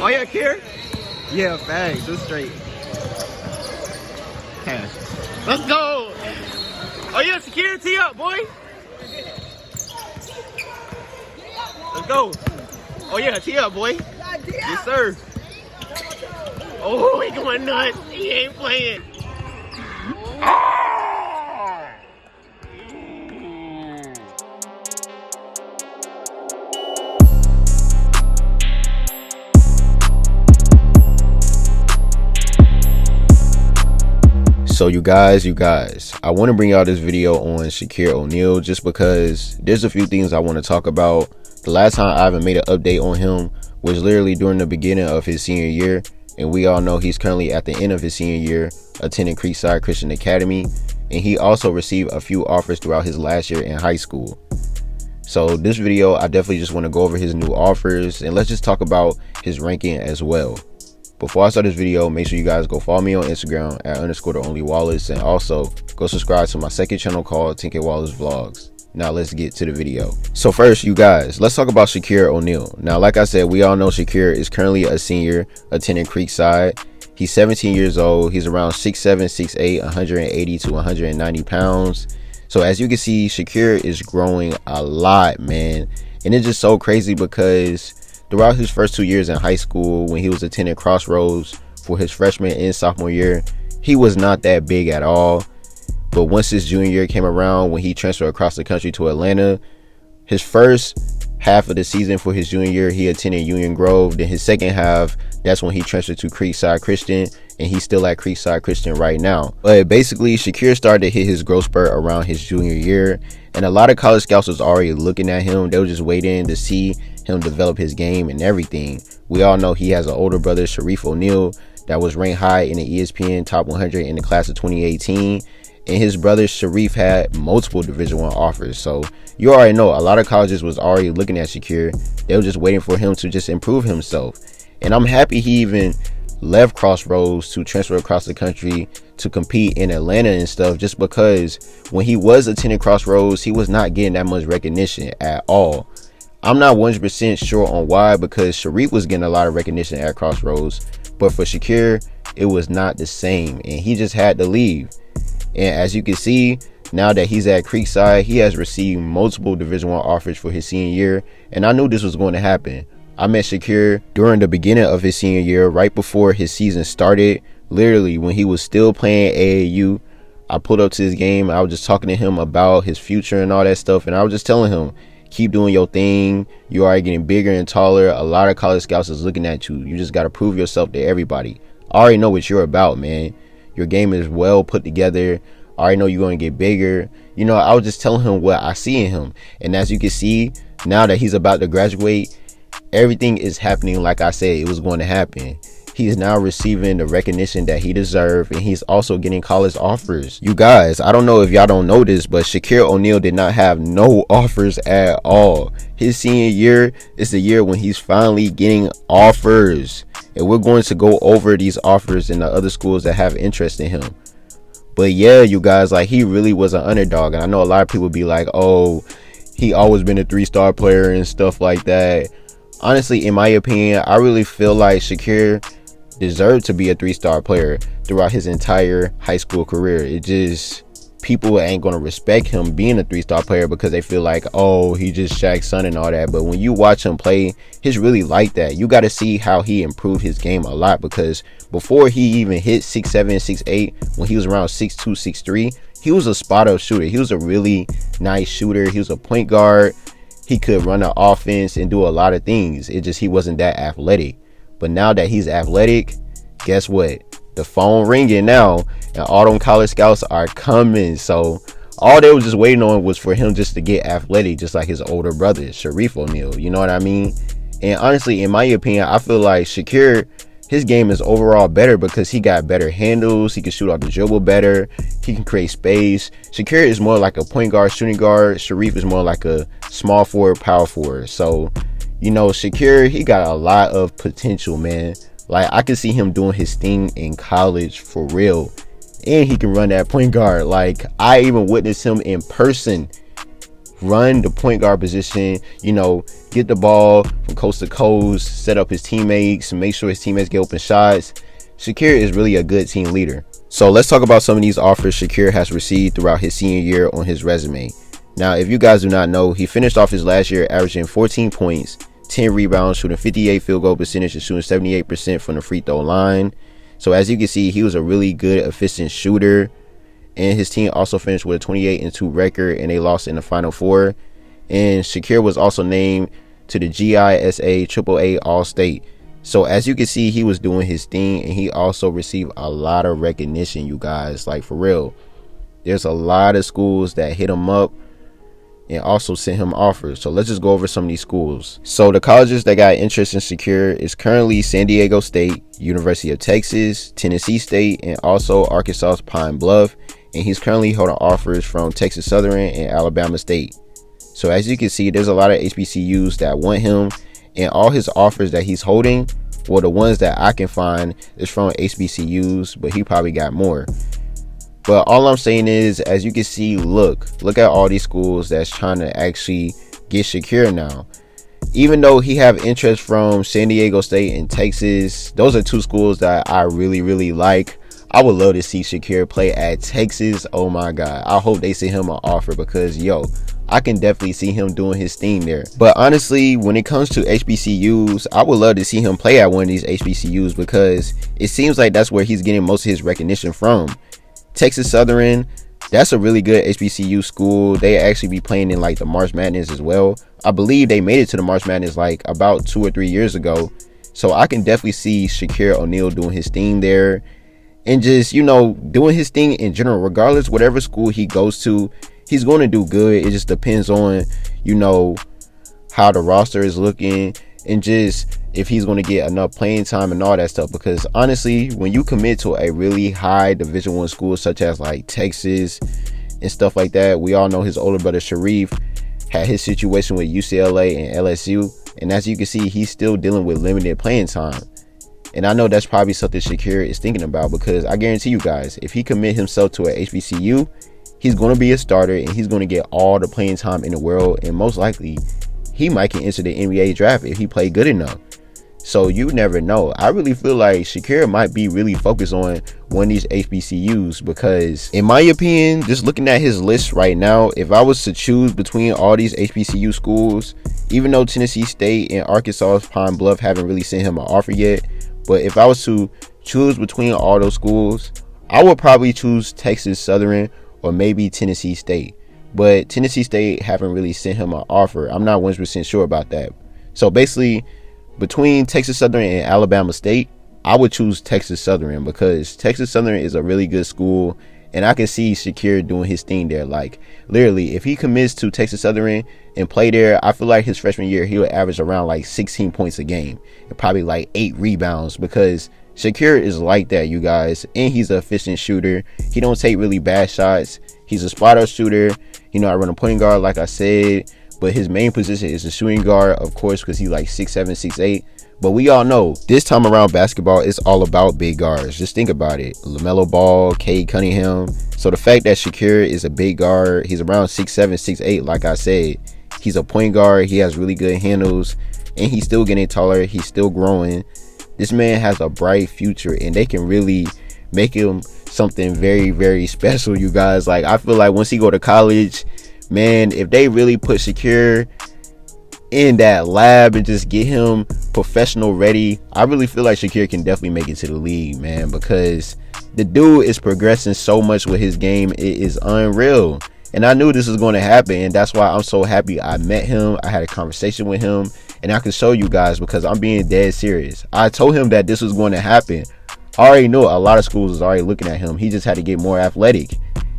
Oh yeah, Kier? Yeah, facts. It's straight. Cash. Let's go. Oh yeah, Shaqir, tee up, boy. Let's go. Oh yeah, tee up, boy. Yes, sir. Oh, he going nuts. He ain't playing. So you guys, I want to bring y'all this video on Shaqir O'Neal just because there's a few things I want to talk about. The last time I even made an update on him was literally during the beginning of his senior year, and we all know he's currently at the end of his senior year attending Creekside Christian Academy, and he also received a few offers throughout his last year in high school. So this video, I definitely just want to go over his new offers, and let's just talk about his ranking as well. Before I start this video, make sure you guys go follow me on Instagram at _theonlywallace, and also go subscribe to my second channel called 10K Wallace Vlogs. Now let's get to the video. So first, you guys, let's talk about Shaqir O'Neal. Now, like I said, we all know Shaqir is currently a senior attending Creekside. He's 17 years old. He's around 6'7", 6'8", 180 to 190 pounds. So as you can see, Shaqir is growing a lot, man. And it's just so crazy because throughout his first 2 years in high school, when he was attending Crossroads for his freshman and sophomore year, he was not that big at all. But once his junior year came around, when he transferred across the country to Atlanta, his first half of the season for his junior year, he attended Union Grove. Then his second half, that's when he transferred to Creekside Christian, and he's still at Creekside Christian right now. But basically, Shaqir started to hit his growth spurt around his junior year, and a lot of college scouts was already looking at him. They were just waiting to see him develop his game and everything. We all know he has an older brother, Sharif O'Neal, that was ranked high in the ESPN Top 100 in the class of 2018. And his brother Sharif had multiple Division I offers. So you already know a lot of colleges was already looking at Shaqir. They were just waiting for him to just improve himself. And I'm happy he even left Crossroads to transfer across the country to compete in Atlanta and stuff, just because when he was attending Crossroads, he was not getting that much recognition at all. I'm not 100% sure on why, because Sharif was getting a lot of recognition at Crossroads, but for Shaqir, it was not the same, and he just had to leave. And as you can see, now that he's at Creekside, he has received multiple Division I offers for his senior year, and I knew this was going to happen. I met Shaqir during the beginning of his senior year, right before his season started, literally when he was still playing AAU. I pulled up to his game. I was just talking to him about his future and all that stuff, and I was just telling him, keep doing your thing. You are getting bigger and taller. A lot of college scouts is looking at you. You just got to prove yourself to everybody. I already know what you're about, man. Your game is well put together. I already know you're going to get bigger. You know, I was just telling him what I see in him. And as you can see, now that he's about to graduate, everything is happening like I said it was going to happen. He is now receiving the recognition that he deserves, and he's also getting college offers. You guys, I don't know if y'all don't know this, but Shaqir O'Neal did not have no offers at all. His senior year is the year when he's finally getting offers. And we're going to go over these offers in the other schools that have interest in him. But yeah, you guys, like, he really was an underdog. And I know a lot of people be like, oh, he always been a 3-star player and stuff like that. Honestly, in my opinion, I really feel like Shaqir deserved to be a 3-star player throughout his entire high school career. It just, people ain't going to respect him being a 3-star player because they feel like, oh, he just Shaq's son and all that. But when you watch him play, he's really like that. You got to see how he improved his game a lot, because before he even hit 6'7", 6'8", when he was around 6'2", 6'3", he was a spot-up shooter. He was a really nice shooter. He was a point guard. He could run an offense and do a lot of things. It just, he wasn't that athletic. But now that he's athletic, guess what? The phone ringing now, and all them college scouts are coming. So all they was just waiting on was for him just to get athletic, just like his older brother, Sharif O'Neal. You know what I mean? And honestly, in my opinion, I feel like Shaqir, his game is overall better because he got better handles. He can shoot off the dribble better. He can create space. Shaqir is more like a point guard, shooting guard. Sharif is more like a small forward, power forward. So, you know, Shaqir, he got a lot of potential, man. Like, I can see him doing his thing in college for real. And he can run that point guard. Like, I even witnessed him in person run the point guard position, get the ball from coast to coast, set up his teammates, make sure his teammates get open shots. Shaqir is really a good team leader. So let's talk about some of these offers Shaqir has received throughout his senior year on his resume. Now, if you guys do not know, he finished off his last year averaging 14 points, 10 rebounds, shooting 58 field goal percentage, and shooting 78% from the free throw line. So as you can see, he was a really good, efficient shooter. And his team also finished with a 28-2 record, and they lost in the Final Four. And Shaqir was also named to the GISA AAA All-State. So as you can see, he was doing his thing, and he also received a lot of recognition, you guys. Like, for real, there's a lot of schools that hit him up and also sent him offers. So let's just go over some of these schools. So the colleges that got interest in Shaqir is currently San Diego State, University of Texas, Tennessee State, and also Arkansas's Pine Bluff. And he's currently holding offers from Texas Southern and Alabama State. So as you can see, there's a lot of HBCUs that want him, and all his offers that he's holding, well, the ones that I can find is from HBCUs, but he probably got more. But all I'm saying is, as you can see, look at all these schools that's trying to actually get Shaqir now. Even though he have interest from San Diego State and Texas, those are two schools that I really, really like. I would love to see Shaqir play at Texas. Oh my God. I hope they send him an offer because, I can definitely see him doing his thing there. But honestly, when it comes to HBCUs, I would love to see him play at one of these HBCUs because it seems like that's where he's getting most of his recognition from. Texas Southern, that's a really good HBCU school. They actually be playing in like the March Madness as well. I believe they made it to the March Madness like about 2 or 3 years ago. So I can definitely see Shaqir O'Neal doing his thing there. And just, doing his thing in general, regardless, whatever school he goes to, he's going to do good. It just depends on, how the roster is looking and just if he's going to get enough playing time and all that stuff. Because honestly, when you commit to a really high Division I school such as like Texas and stuff like that, we all know his older brother Sharif had his situation with UCLA and LSU. And as you can see, he's still dealing with limited playing time. And I know that's probably something Shaqir is thinking about because I guarantee you guys, if he commit himself to a HBCU, he's going to be a starter and he's going to get all the playing time in the world. And most likely, he might can enter the NBA draft if he played good enough. So you never know. I really feel like Shaqir might be really focused on one of these HBCUs because, in my opinion, just looking at his list right now, if I was to choose between all these HBCU schools, even though Tennessee State and Arkansas's Pine Bluff haven't really sent him an offer yet, but if I was to choose between all those schools, I would probably choose Texas Southern or maybe Tennessee State. But Tennessee State haven't really sent him an offer. I'm not 100% sure about that. So basically, between Texas Southern and Alabama State, I would choose Texas Southern because Texas Southern is a really good school. And I can see Shaqir doing his thing there. Like, literally, if he commits to Texas Southern and play there, I feel like his freshman year, he would average around like 16 points a game and probably like 8 rebounds because Shaqir is like that, you guys. And he's an efficient shooter. He don't take really bad shots. He's a spot-up shooter. I run a point guard, like I said. But his main position is a shooting guard, of course, because he's like 6'7", 6'8". But we all know this time around basketball, it's all about big guards. Just think about it. LaMelo Ball, Cade Cunningham. So the fact that Shaqir is a big guard, he's around 6'7", 6'8", like I said. He's a point guard. He has really good handles. And he's still getting taller. He's still growing. This man has a bright future. And they can really make him something very, very special, you guys. Like, I feel like once he go to college, man, if they really put Shaqir in that lab and just get him professional ready, I really feel like Shaqir can definitely make it to the league, man, because the dude is progressing so much with his game. It is unreal. And I knew this was going to happen, and that's why I'm so happy I met him. I had a conversation with him, and I can show you guys because I'm being dead serious. I told him that this was going to happen. I already knew a lot of schools was already looking at him. He just had to get more athletic.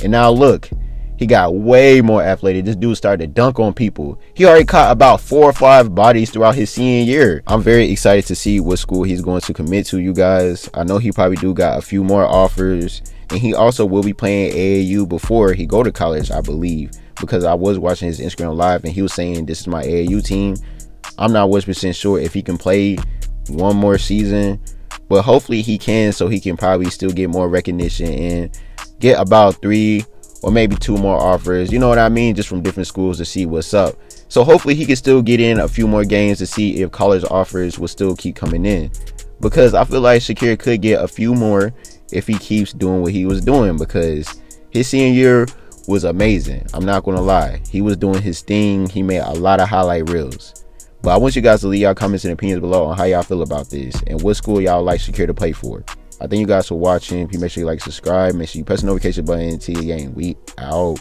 And now look, he got way more athletic. This dude started to dunk on people. He already caught about 4 or 5 bodies throughout his senior year. I'm very excited to see what school he's going to commit to, you guys. I know he probably do got a few more offers. And he also will be playing AAU before he go to college, I believe. Because I was watching his Instagram live and he was saying, this is my AAU team. I'm not 100% sure if he can play one more season. But hopefully he can, so he can probably still get more recognition and get about 3 or maybe 2 more offers, you know what I mean, just from different schools to see what's up. So hopefully he can still get in a few more games to see if college offers will still keep coming in, because I feel like Shaqir could get a few more if he keeps doing what he was doing, because his senior year was amazing. I'm not gonna lie, he was doing his thing. He made a lot of highlight reels. But I want you guys to leave y'all comments and opinions below on how y'all feel about this and what school y'all like Shaqir to play for. I thank you guys for watching. Please make sure you like, subscribe, make sure you press the notification button. Till again, we out.